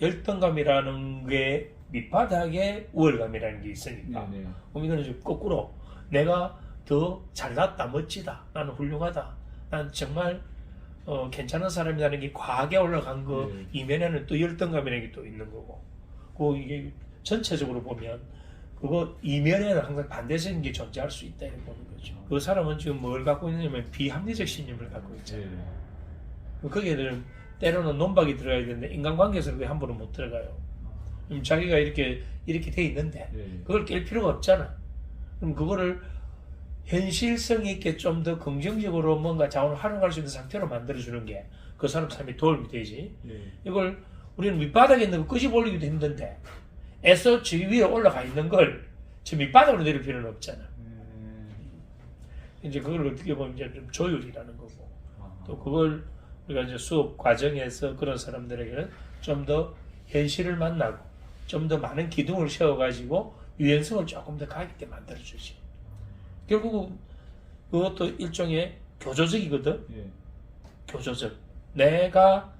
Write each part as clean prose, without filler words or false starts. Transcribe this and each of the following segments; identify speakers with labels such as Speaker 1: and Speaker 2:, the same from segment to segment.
Speaker 1: 열등감이라는 게 밑바닥에 우월감이라는 게 있으니까 그럼 이거는 좀 거꾸로 내가 더 잘났다, 멋지다, 나는 훌륭하다, 난 정말 괜찮은 사람이라는 게 과하게 올라간 거 이면에는 또 열등감이라는 게 또 있는 거고, 그 이게 전체적으로 보면 그거 이면에는 항상 반대적인 게 존재할 수 있다 이렇게 보는 거죠. 그 사람은 지금 뭘 갖고 있느냐면 비합리적 신념을 갖고 있잖아요. 거기에는 때로는 논박이 들어가야 되는데 인간관계에서 그게 함부로 못 들어가요. 그럼 자기가 이렇게 돼 있는데 그걸 깰 필요가 없잖아. 그럼 그거를 현실성 있게 좀 더 긍정적으로 뭔가 자원을 활용할 수 있는 상태로 만들어주는 게 그 사람 삶에 도움이 되지. 이걸 우리는 밑바닥에 있는 거 끄집어 올리기도 힘든데 애써 저 위에 올라가 있는 걸 저 밑바닥으로 내릴 필요는 없잖아. 이제 그걸 어떻게 보면 이제 좀 조율이라는 거고, 또 그걸 우리가 이제 수업 과정에서 그런 사람들에게는 좀 더 현실을 만나고 좀 더 많은 기둥을 세워가지고 유연성을 조금 더 가있게 만들어주지. 결국 그것도 일종의 교조적이거든. 교조적. 내가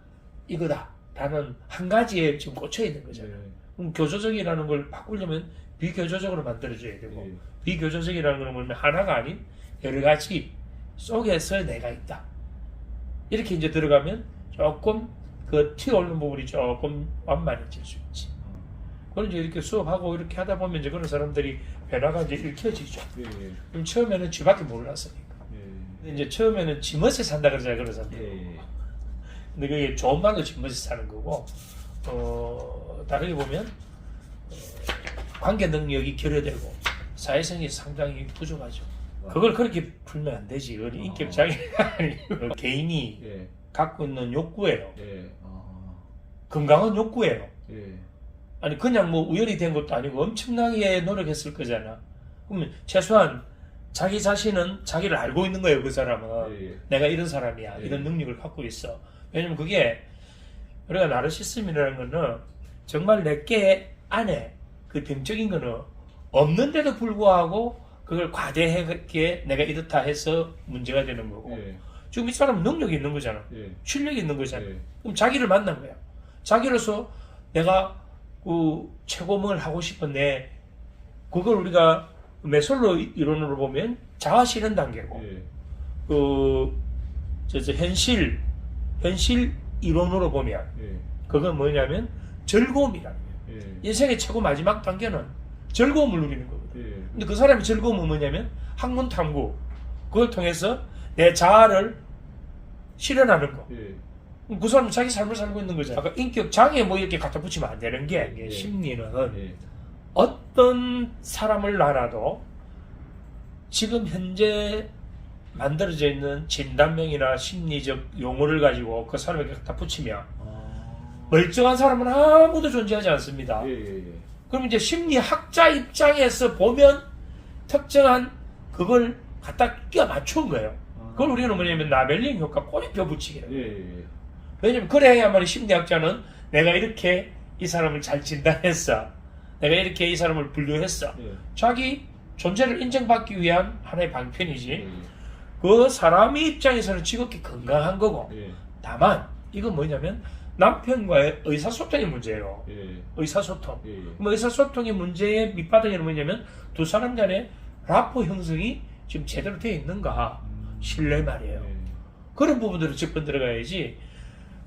Speaker 1: 이거다 라는 한 가지에 지금 꽂혀 있는 거잖아. 그럼 교조적이라는 걸 바꾸려면 비교조적으로 만들어줘야 되고, 비교조적이라는 건 뭐냐면 하나가 아닌 여러 가지 속에서 내가 있다. 이렇게 이제 들어가면 조금 그 튀어오르는 부분이 조금 완만해질 수 있지. 그걸 이제 이렇게 수업하고 이렇게 하다 보면 이제 그런 사람들이 변화가 이제 읽혀지죠. 그럼 처음에는 쥐밖에 몰랐으니까. 이제 처음에는 쥐멋에 산다 그러잖아요, 그런 사람들. 근데 그게 좋은 말로 쥐멋에 사는 거고, 다르게 보면 관계 능력이 결여되고 사회성이 상당히 부족하죠. 그걸 그렇게 풀면 안 되지. 인격 장애가 아니고 개인이 갖고 있는 욕구예요. 건강한 욕구예요. 아니 그냥 뭐 우연히 된 것도 아니고 엄청나게 노력했을 거잖아. 그러면 최소한 자기 자신은 자기를 알고 있는 거예요. 그 사람은 내가 이런 사람이야, 이런 능력을 갖고 있어. 왜냐면 그게 우리가 나르시즘이라는 거는 정말 내게 안에 그 병적인 거는 없는데도 불구하고 그걸 과대하게 내가 이렇다 해서 문제가 되는 거고, 지금 이 사람은 능력이 있는 거잖아. 실력이 있는 거잖아. 그럼 자기를 만난 거야. 자기로서 내가 그 최고봉을 하고 싶은데, 그걸 우리가 메솔로 이론으로 보면 자아 실현 단계고, 현실 이론으로 보면 그건 뭐냐면 즐거움이라는 거예요. 인생의 최고 마지막 단계는 즐거움을 누리는 거거든. 근데 그 사람의 즐거움은 뭐냐면 학문 탐구, 그걸 통해서 내 자아를 실현하는 거. 그 사람은 자기 삶을 살고 있는 거잖아. 아까 인격 장애 뭐 이렇게 갖다 붙이면 안 되는 게, 심리는 어떤 사람을 알아도 지금 현재 만들어져 있는 진단명이나 심리적 용어를 가지고 그 사람에게 갖다 붙이면 멀쩡한 사람은 아무도 존재하지 않습니다. 그럼 이제 심리학자 입장에서 보면 특정한 그걸 갖다 끼워 맞춘 거예요. 그걸 우리는 뭐냐면 라벨링 효과, 꼬리표 붙이기예요. 왜냐면 그래야만 심리학자는 내가 이렇게 이 사람을 잘 진단했어, 내가 이렇게 이 사람을 분류했어, 자기 존재를 인정받기 위한 하나의 방편이지. 그 사람의 입장에서는 지극히 건강한 거고, 다만 이건 뭐냐면 남편과의 의사소통의 문제예요. 의사소통. 의사소통의 문제의 밑바닥에는 뭐냐면 두 사람 간의 라포 형성이 지금 제대로 되어 있는가, 신뢰 말이에요. 그런 부분들을 접근 들어가야지.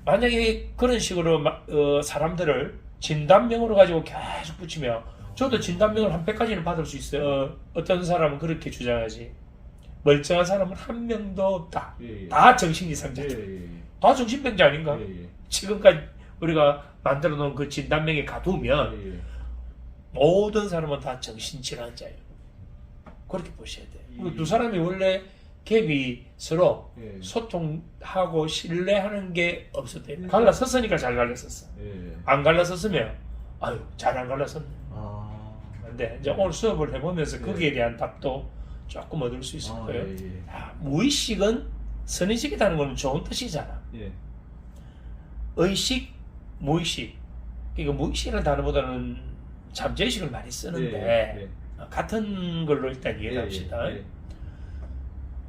Speaker 1: 만약에 그런 식으로 사람들을 진단명으로 가지고 계속 붙이면, 저도 진단명을 한 100가지는 받을 수 있어요. 어떤 사람은 그렇게 주장하지. 멀쩡한 사람은 한 명도 없다. 다 정신이상자들. 다 정신병자 아닌가? 지금까지 우리가 만들어 놓은 그 진단명에 가두면 모든 사람은 다 정신질환자예요. 그렇게 보셔야 돼요. 두 사람이 원래 갭이 서로 소통하고 신뢰하는 게 없었대요. 갈라섰으니까 잘 갈라섰어. 안 갈라섰으면 아유 잘 안 갈라섰네. 근데 이제 오늘 수업을 해보면서 거기에 대한 답도 조금 얻을 수 있을 거예요. 무의식은 선의식이라는 건 좋은 뜻이잖아. 의식, 무의식. 그러니까 무의식이라는 단어보다는 잠재의식을 많이 쓰는데 같은 걸로 일단 이해를 합시다.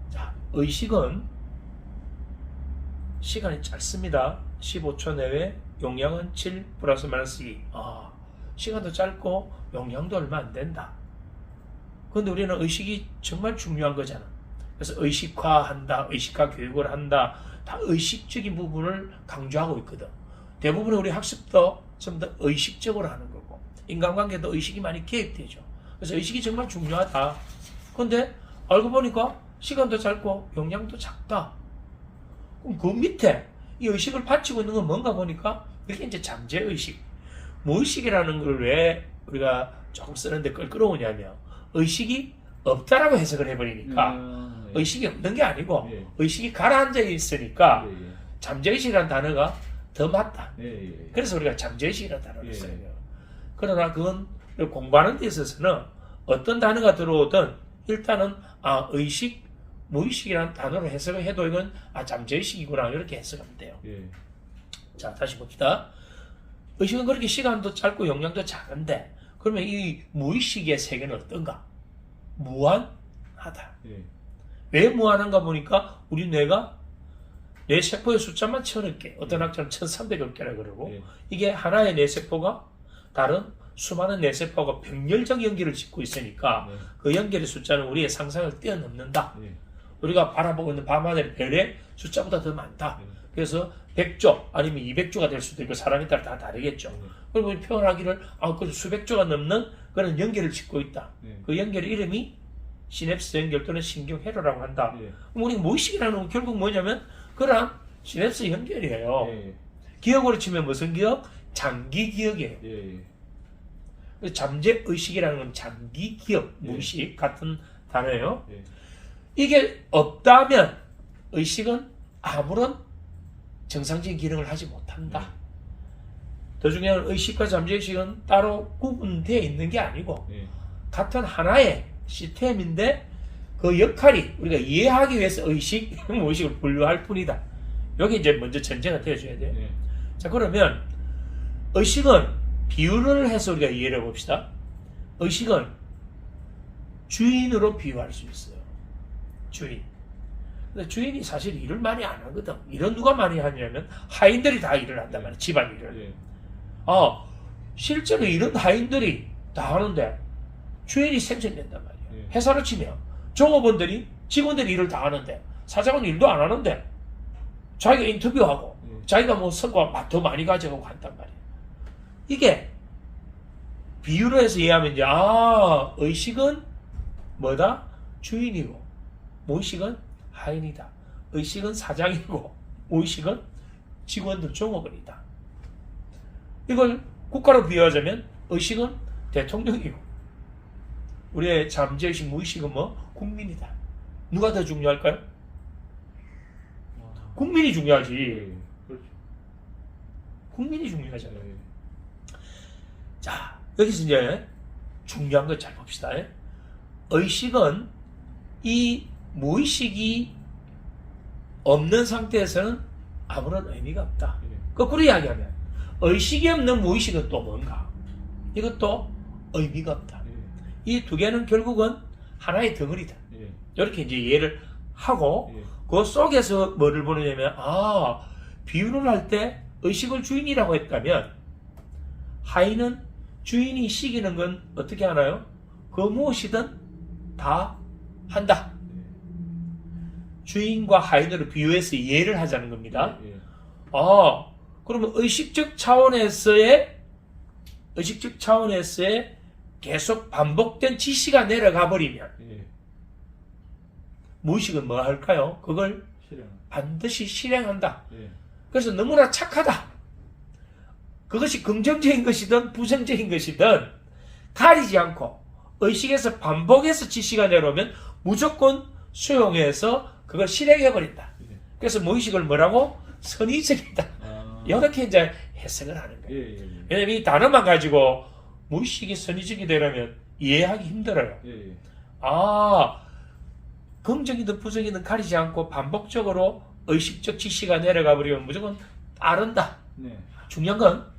Speaker 1: 자, 의식은 시간이 짧습니다. 15초 내외 용량은 7 플러스 마이너스 2. 시간도 짧고 용량도 얼마 안 된다. 그런데 우리는 의식이 정말 중요한 거잖아. 그래서 의식화한다, 의식화 교육을 한다, 다 의식적인 부분을 강조하고 있거든. 대부분의 우리 학습도 전부 다 의식적으로 하는 거고, 인간관계도 의식이 많이 개입되죠. 그래서 의식이 정말 중요하다. 그런데 알고 보니까 시간도 짧고 용량도 작다. 그럼 그 밑에 이 의식을 바치고 있는 건 뭔가 보니까 이게 이제 잠재의식. 무의식이라는 걸 왜 우리가 조금 쓰는데 끌어오냐면 의식이 없다라고 해석을 해버리니까 의식이 없는 게 아니고 의식이 가라앉아 있으니까 잠재의식이라는 단어가 더 맞다. 그래서 우리가 잠재의식이라는 단어를 써요. 그러나 그건 공부하는 데 있어서는 어떤 단어가 들어오든 일단은 의식, 무의식이라는 단어로 해석을 해도 이건 잠재의식이구나 이렇게 해석하면 돼요. 자, 다시 봅시다. 의식은 그렇게 시간도 짧고 용량도 작은데 그러면 이 무의식의 세계는 어떤가? 무한하다. 왜 무한한가 보니까 우리 뇌가 뇌 세포의 숫자만 1000개, 어떤 학자는 1300여 개라 그러고 이게 하나의 뇌세포가 다른 수많은 뇌세포가 병렬적 연기를 짓고 있으니까 그 연결의 숫자는 우리의 상상을 뛰어넘는다. 우리가 바라보고 있는 밤하늘 별의 숫자보다 더 많다. 그래서 100조 아니면 200조가 될 수도 있고 사람에 따라 다 다르겠죠. 그리고 표현하기를 그 수백 조가 넘는 그런 연결을 짓고 있다. 그 연결의 이름이 시냅스 연결 또는 신경회로라고 한다. 그럼 우리 무의식이라는 건 결국 뭐냐면 그런 시냅스 연결이에요. 기억으로 치면 무슨 기억? 장기 기억이에요. 잠재의식이라는 건 장기 기억, 무의식 같은 단어예요. 이게 없다면 의식은 아무런 정상적인 기능을 하지 못한다. 더 중요한 의식과 잠재의식은 따로 구분되어 있는 게 아니고 같은 하나의 시스템인데 그 역할이 우리가 이해하기 위해서 의식, 무의식을 분류할 뿐이다. 여기 이제 먼저 전제가 되어줘야 돼요. 자, 그러면 의식은 비유를 해서 우리가 이해를 해봅시다. 의식은 주인으로 비유할 수 있어요. 주인. 근데 주인이 사실 일을 많이 안 하거든. 일은 누가 많이 하냐면 하인들이 다 일을 한단 말이야. 집안 일을. 실제로 일은 하인들이 다 하는데 주인이 생산된단 말이야. 회사로 치면 종업원들이 직원들이 일을 다 하는데 사장은 일도 안 하는데 자기가 인터뷰하고 자기가 뭐 성과 더 많이 가져가고 한단 말이야. 이게 비유로 해서 이해하면 이제 의식은 뭐다? 주인이고 무의식은 하인이다. 의식은 사장이고 무의식은 직원들 종업원이다. 이걸 국가로 비유하자면 의식은 대통령이고 우리의 잠재의식 무의식은 국민이다. 누가 더 중요할까요? 국민이 중요하지. 국민이 중요하잖아요. 자, 여기서 이제 중요한 걸 잘 봅시다. 의식은 이 무의식이 없는 상태에서는 아무런 의미가 없다. 거꾸로 이야기하면 의식이 없는 무의식은 또 뭔가? 이것도 의미가 없다. 이 두 개는 결국은 하나의 덩어리다. 이렇게 이제 이해를 하고 그 속에서 뭐를 보느냐면 비유를 할 때 의식을 주인이라고 했다면 하인은 주인이 시키는 건 어떻게 하나요? 그 무엇이든 다 한다. 주인과 하인으로 비유해서 이해를 하자는 겁니다. 그러면 의식적 차원에서의 계속 반복된 지시가 내려가 버리면 무의식은 뭐 할까요? 그걸 반드시 실행한다. 그래서 너무나 착하다. 그것이 긍정적인 것이든 부정적인 것이든 가리지 않고 의식에서 반복해서 지시가 내려오면 무조건 수용해서 그걸 실행해버린다. 그래서 무의식을 뭐라고? 선의적이다. 이렇게 이제 해석을 하는 거예요. 왜냐면 이 단어만 가지고 무의식이 선의적이 되려면 이해하기 힘들어요. 긍정이든 부정이든 가리지 않고 반복적으로 의식적 지시가 내려가 버리면 무조건 따른다. 중요한 건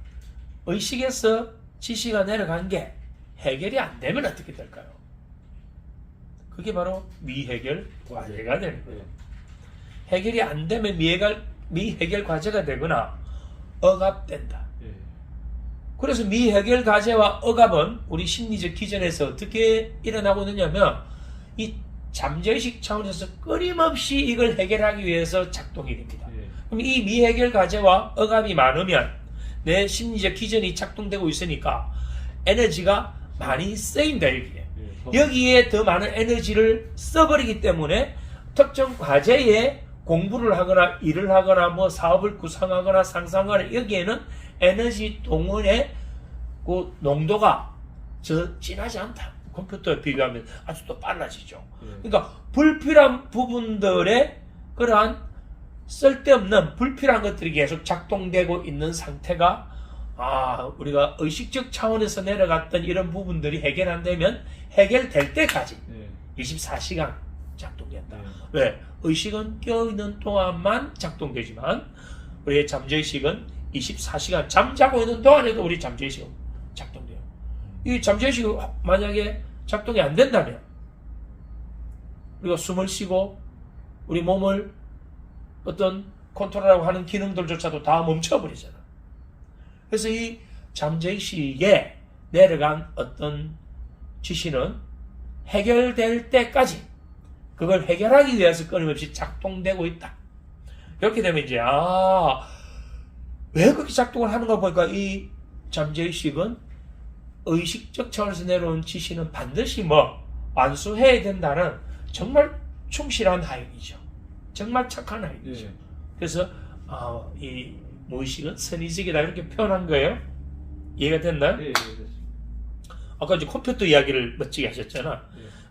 Speaker 1: 의식에서 지시가 내려간 게 해결이 안 되면 어떻게 될까요? 그게 바로 미해결 과제가 되는 거예요. 해결이 안 되면 미해결 과제가 되거나 억압된다.
Speaker 2: 예.
Speaker 1: 그래서 미해결 과제와 억압은 우리 심리적 기전에서 어떻게 일어나고 있느냐면 이 잠재의식 차원에서 끊임없이 이걸 해결하기 위해서 작동이 됩니다.
Speaker 2: 예.
Speaker 1: 그럼 이 미해결 과제와 억압이 많으면 내 심리적 기전이 작동되고 있으니까 에너지가 많이 쓰인다 이게. 여기에 더 많은 에너지를 써버리기 때문에 특정 과제에 공부를 하거나 일을 하거나 뭐 사업을 구상하거나 상상하거나 여기에는 에너지 동원의 그 농도가 진하지 않다. 컴퓨터에 비교하면 아주 또 빨라지죠. 그러니까 불필요한 부분들의 그러한 쓸데없는 불필요한 것들이 계속 작동되고 있는 상태가 우리가 의식적 차원에서 내려갔던 이런 부분들이 해결 안 되면 해결될 때까지 24시간 작동된다. 왜? 의식은 깨어있는 동안만 작동되지만 우리의 잠재의식은 24시간 잠자고 있는 동안에도 우리 잠재의식은 작동돼요. 이 잠재의식이 만약에 작동이 안 된다면 우리가 숨을 쉬고 우리 몸을 어떤 컨트롤하고 하는 기능들조차도 다 멈춰버리잖아. 그래서 이 잠재의식에 내려간 어떤 지시는 해결될 때까지 그걸 해결하기 위해서 끊임없이 작동되고 있다. 이렇게 되면 이제 왜 그렇게 작동을 하는가 보니까 이 잠재의식은 의식적 차원에서 내려온 지시는 반드시 완수해야 된다는 정말 충실한 하인이죠. 정말 착한 하인이죠.
Speaker 2: 예.
Speaker 1: 그래서 이 무의식은 선의식이다 이렇게 표현한 거예요. 이해가 됐나요?
Speaker 2: 예.
Speaker 1: 아까 이제 컴퓨터 이야기를 멋지게 하셨잖아.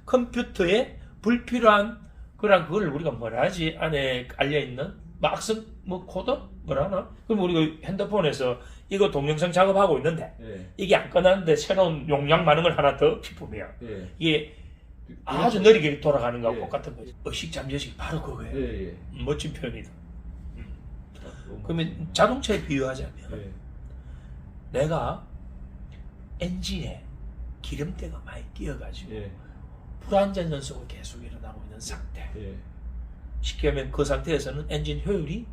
Speaker 1: 컴퓨터에 불필요한 그걸 우리가 뭐라 하지? 안에 깔려있는 악성 코드? 뭐라 하나? 그럼 우리가 핸드폰에서 이거 동영상 작업하고 있는데 이게 안 끝났는데 새로운 용량 많은 걸 하나 더 피품이야. 이게 아주 느리게 돌아가는 거하고 똑같은 거지. 의식 잠재의식 바로 그거예요. 멋진 표현이다. 그러면 자동차에 비유하자면 내가 엔진에 기름때가 많이 끼어가지고 불안전 연속을 계속 일어나고 있는 상태. 쉽게 하면 그 상태에서는 엔진 효율이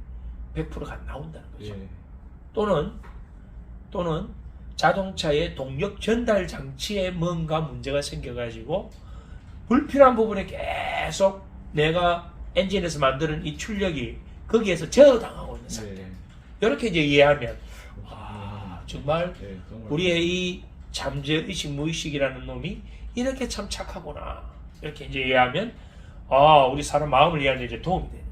Speaker 1: 100%가 안 나온다는 거죠. 또는 자동차의 동력 전달 장치에 뭔가 문제가 생겨가지고 불필요한 부분에 계속 내가 엔진에서 만드는 이 출력이 거기에서 제어당하고 있는 상태. 이렇게 이제 이해하면 정말 우리의 이 잠재의식 무의식이라는 놈이 이렇게 참 착하구나 이렇게 이제 이해하면 우리 사람 마음을 이해하는 데 이제 도움이 돼요.